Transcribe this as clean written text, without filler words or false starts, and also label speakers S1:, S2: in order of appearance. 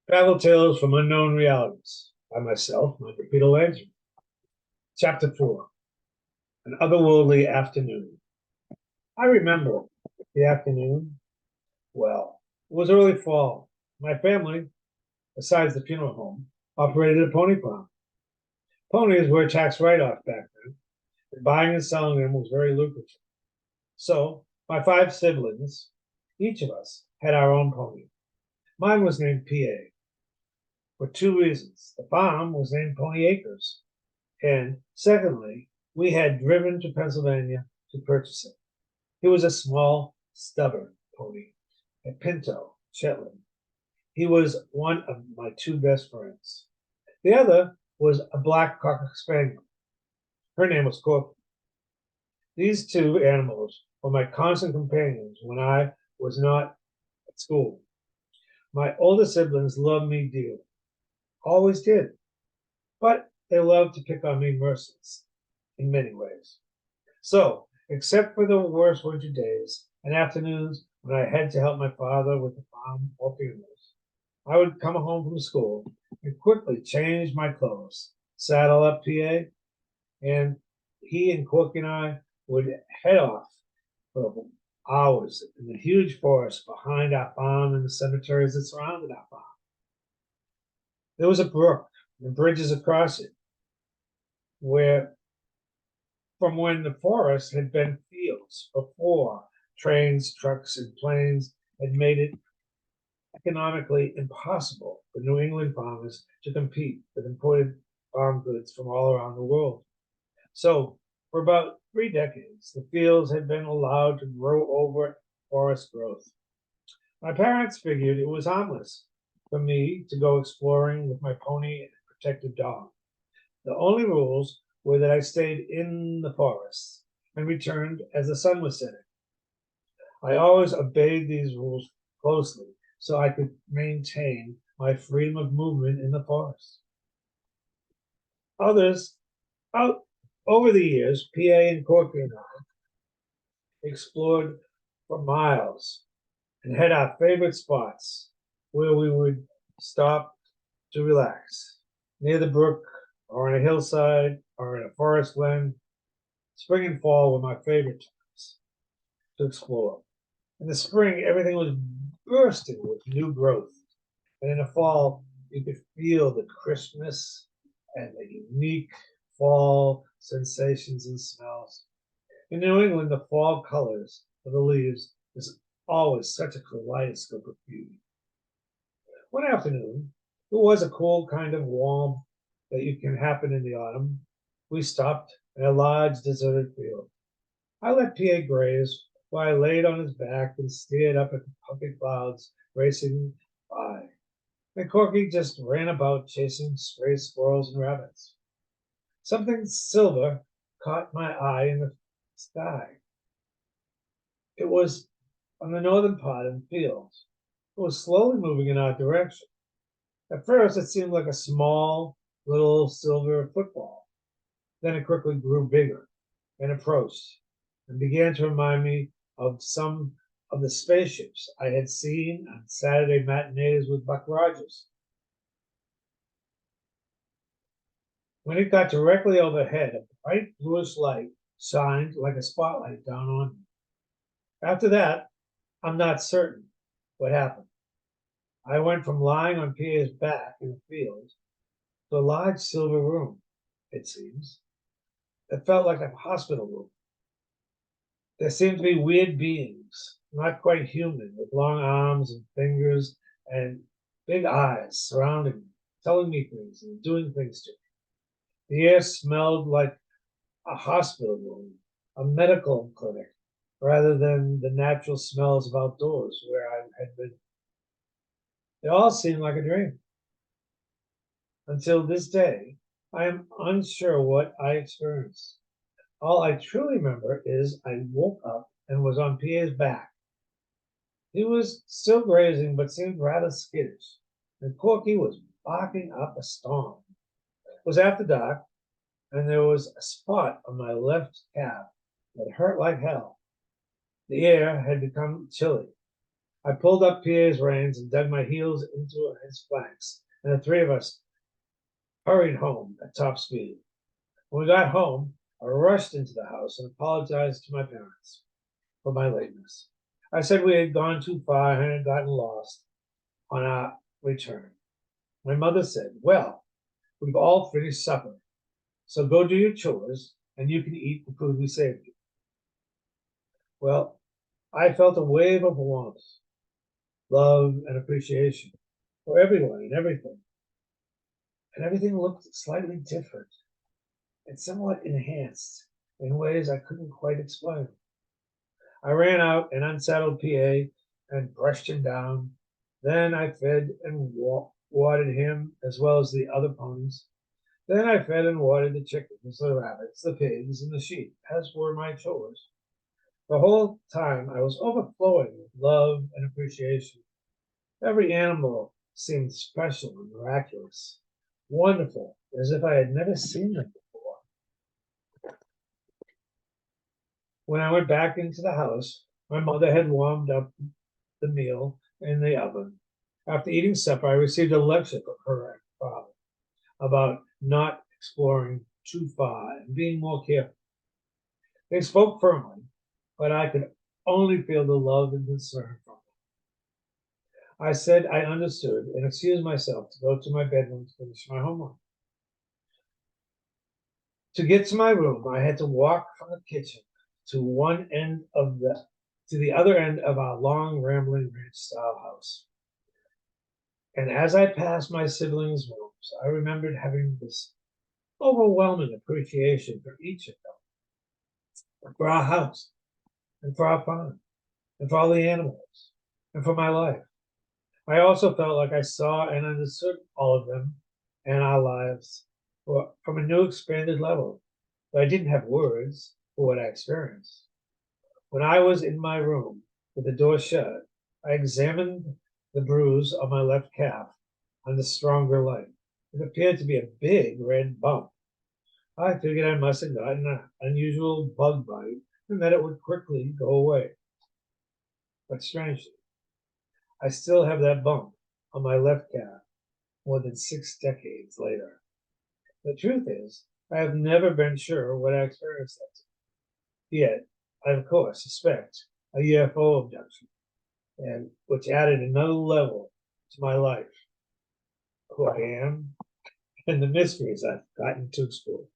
S1: Travel Tales from Unknown Realities by myself, Michael Peter Langevin. Chapter 4, An Otherworldly Afternoon. I remember the afternoon well. It was early fall. My family, besides the funeral home, operated a pony farm. Ponies were a tax write-off back then, and buying and selling them was very lucrative. So, my five siblings, each of us, had our own pony. Mine was named PA for two reasons. The farm was named Pony Acres, and secondly, we had driven to Pennsylvania to purchase it. He was a small, stubborn pony, a Pinto Shetland. He was one of my two best friends. The other was a black Cocker Spaniel. Her name was Corky. These two animals were my constant companions when I was not at school. My older siblings loved me dearly, always did, but they loved to pick on me mercilessly in many ways. So, except for the worst winter days and afternoons when I had to help my father with the farm or funerals, I would come home from school and quickly change my clothes, saddle up PA, and he and Corky and I would head off for hours in the huge forest behind our farm and the cemeteries that surrounded our farm. There was a brook and bridges across it, where from when the forest had been fields before trains, trucks, and planes had made it economically impossible for New England farmers to compete with imported farm goods from all around the world. So, for about 3 decades, the fields had been allowed to grow over forest growth. My parents figured it was harmless for me to go exploring with my pony and protective dog. The only rules were that I stayed in the forest and returned as the sun was setting. I always obeyed these rules closely so I could maintain my freedom of movement in the forest. Others, out over the years, PA and Corky and I explored for miles and had our favorite spots where we would stop to relax near the brook or on a hillside or in a forest glen. Spring and fall were my favorite times to explore. In the spring, everything was bursting with new growth. And in the fall, you could feel the crispness and the unique fall sensations and smells. In New England, the fall colors of the leaves is always such a kaleidoscope of beauty. One afternoon, it was a cool kind of warm that you can happen in the autumn. We stopped in a large deserted field. I let PA graze while I laid on his back and stared up at the puffy clouds racing by. And Corky just ran about chasing stray squirrels and rabbits. Something silver caught my eye in the sky. It was on the northern part of the field. It was slowly moving in our direction. At first, it seemed like a small, little silver football. Then it quickly grew bigger and approached and began to remind me of some of the spaceships I had seen on Saturday matinees with Buck Rogers. When it got directly overhead, a bright bluish light shined like a spotlight down on me. After that, I'm not certain what happened. I went from lying on PA's back in the field to a large silver room, it seems. It felt like a hospital room. There seemed to be weird beings, not quite human, with long arms and fingers and big eyes surrounding me, telling me things and doing things to me. The air smelled like a hospital room, a medical clinic, rather than the natural smells of outdoors where I had been. It all seemed like a dream. Until this day, I am unsure what I experienced. All I truly remember is I woke up and was on PA's back. He was still grazing, but seemed rather skittish, and Corky was barking up a storm. It was after dark, and there was a spot on my left calf that hurt like hell. The air had become chilly. I pulled up Pierre's reins and dug my heels into his flanks, and the three of us hurried home at top speed. When we got home, I rushed into the house and apologized to my parents for my lateness. I said we had gone too far and had gotten lost on our return. My mother said, "Well, we've all finished supper, so go do your chores and you can eat the food we saved you." Well, I felt a wave of warmth, love, and appreciation for everyone and everything. And everything looked slightly different and somewhat enhanced in ways I couldn't quite explain. I ran out and unsaddled PA and brushed him down. Then I fed and watered him as well as the other ponies. Then I fed and watered the chickens, the rabbits, the pigs, and the sheep, as were my chores. The whole time I was overflowing with love and appreciation. Every animal seemed special and miraculous, wonderful, as if I had never seen them before. When I went back into the house, my mother had warmed up the meal in the oven. After eating supper, I received a lecture from her and father about not exploring too far and being more careful. They spoke firmly, but I could only feel the love and concern from them. I said I understood and excused myself to go to my bedroom to finish my homework. To get to my room, I had to walk from the kitchen to the other end of our long, rambling ranch-style house. And as I passed my siblings' rooms, I remembered having this overwhelming appreciation for each of them, for our house, and for our farm, and for all the animals, and for my life. I also felt like I saw and understood all of them and our lives from a new expanded level. But I didn't have words for what I experienced. When I was in my room with the door shut, I examined the bruise on my left calf under stronger light. It appeared to be a big red bump. I figured I must have gotten an unusual bug bite and that it would quickly go away. But strangely, I still have that bump on my left calf more than 6 decades later. The truth is, I have never been sure what I experienced that time. Yet, I of course suspect a UFO abduction, and which added another level to my life, who I am, and the mysteries I've gotten to explore.